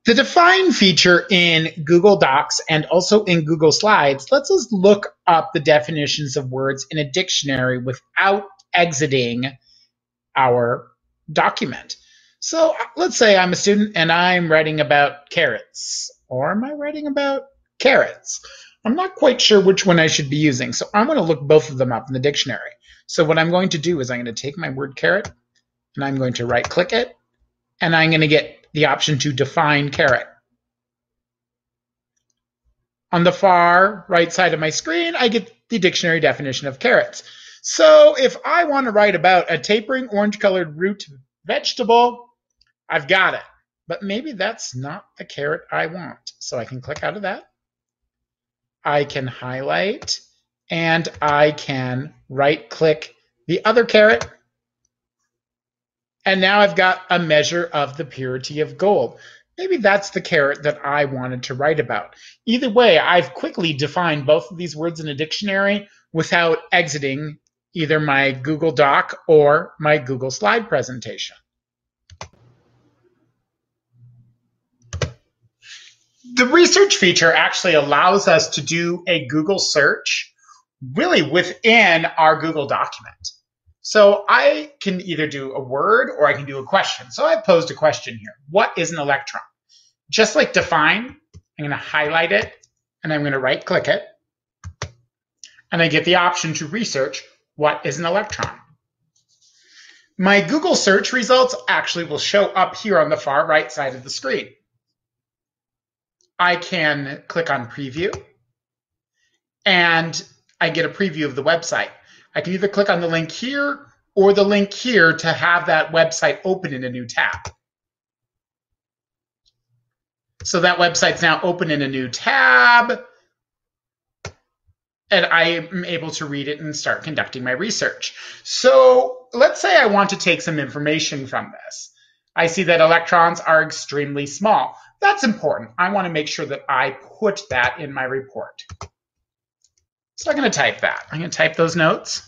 The define feature in Google Docs and also in Google Slides lets us look up the definitions of words in a dictionary without exiting our document. So let's say I'm a student and I'm writing about carrots, or am I writing about carrots? I'm not quite sure which one I should be using, so I'm going to look both of them up in the dictionary. So what I'm going to do is I'm going to take my word carrot and I'm going to right click it, and I'm going to get the option to define carrot. On the far right side of my screen, I get the dictionary definition of carrots. So if I want to write about a tapering orange-colored root vegetable, I've got it. But maybe that's not the carrot I want. So I can click out of that. I can highlight, and I can right-click the other carrot. And now I've got a measure of the purity of gold. Maybe that's the carrot that I wanted to write about. Either way, I've quickly defined both of these words in a dictionary without exiting either my Google Doc or my Google Slide presentation. The research feature actually allows us to do a Google search really within our Google document. So I can either do a word or I can do a question. So I've posed a question here. What is an electron? Just like define, I'm going to highlight it and I'm going to right click it. And I get the option to research what is an electron. My Google search results actually will show up here on the far right side of the screen. I can click on preview and I get a preview of the website. I can either click on the link here or the link here to have that website open in a new tab. So that website's now open in a new tab, and I am able to read it and start conducting my research. So let's say I want to take some information from this. I see that electrons are extremely small. That's important. I want to make sure that I put that in my report. So I'm going to type that. I'm going to type those notes.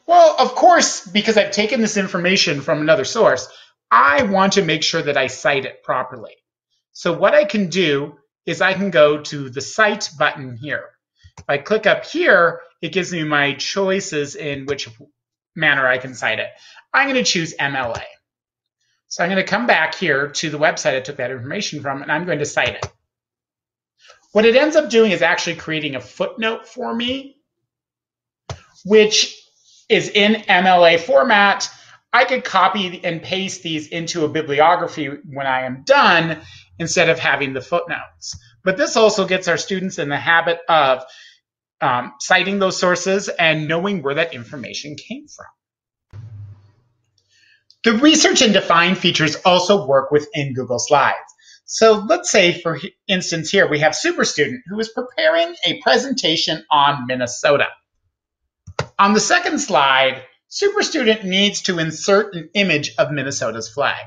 Well, of course, because I've taken this information from another source, I want to make sure that I cite it properly. So what I can do is I can go to the Cite button here. If I click up here, it gives me my choices in which manner I can cite it. I'm going to choose MLA. So I'm going to come back here to the website I took that information from, and I'm going to cite it. What it ends up doing is actually creating a footnote for me, which is in MLA format. I could copy and paste these into a bibliography when I am done instead of having the footnotes. But this also gets our students in the habit of citing those sources and knowing where that information came from. The research and define features also work within Google Slides. So let's say, for instance, here we have Super Student who is preparing a presentation on Minnesota. On the second slide, Super Student needs to insert an image of Minnesota's flag.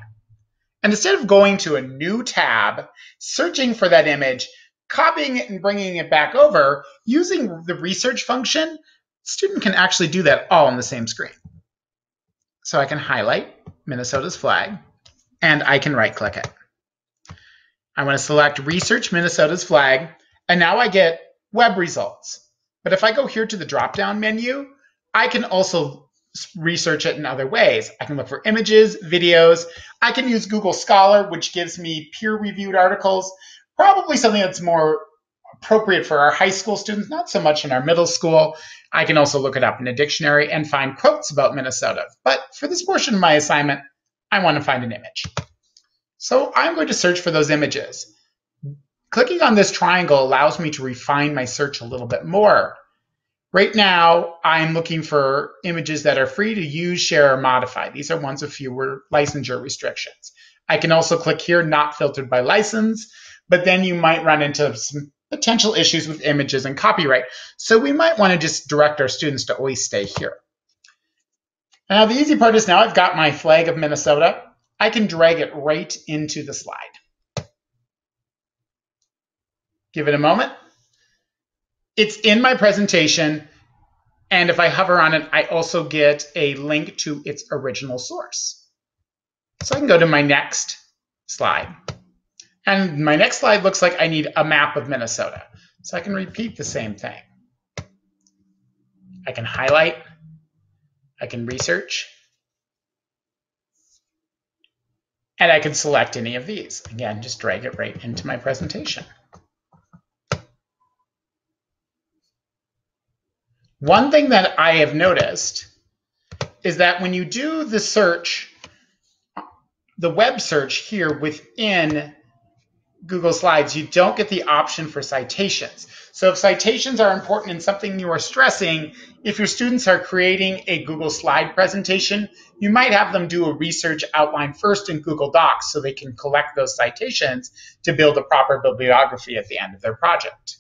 And instead of going to a new tab, searching for that image, copying it and bringing it back over, using the research function, the student can actually do that all on the same screen. So I can highlight Minnesota's flag, and I can right-click it. I want to select Research Minnesota's flag, and now I get web results. But if I go here to the drop-down menu, I can also research it in other ways. I can look for images, videos. I can use Google Scholar, which gives me peer-reviewed articles, probably something that's more appropriate for our high school students, not so much in our middle school. I can also look it up in a dictionary and find quotes about Minnesota. But for this portion of my assignment, I want to find an image. So I'm going to search for those images. Clicking on this triangle allows me to refine my search a little bit more. Right now, I'm looking for images that are free to use, share, or modify. These are ones with fewer licensure restrictions. I can also click here, not filtered by license, but then you might run into some potential issues with images and copyright. So we might want to just direct our students to always stay here. Now, the easy part is now I've got my flag of Minnesota. I can drag it right into the slide. Give it a moment. It's in my presentation. And if I hover on it, I also get a link to its original source. So I can go to my next slide. And my next slide looks like I need a map of Minnesota. So I can repeat the same thing. I can highlight, I can research, and I can select any of these. Again, just drag it right into my presentation. One thing that I have noticed is that when you do the search, the web search here within Google Slides, you don't get the option for citations. So if citations are important and something you are stressing, if your students are creating a Google Slide presentation, you might have them do a research outline first in Google Docs so they can collect those citations to build a proper bibliography at the end of their project.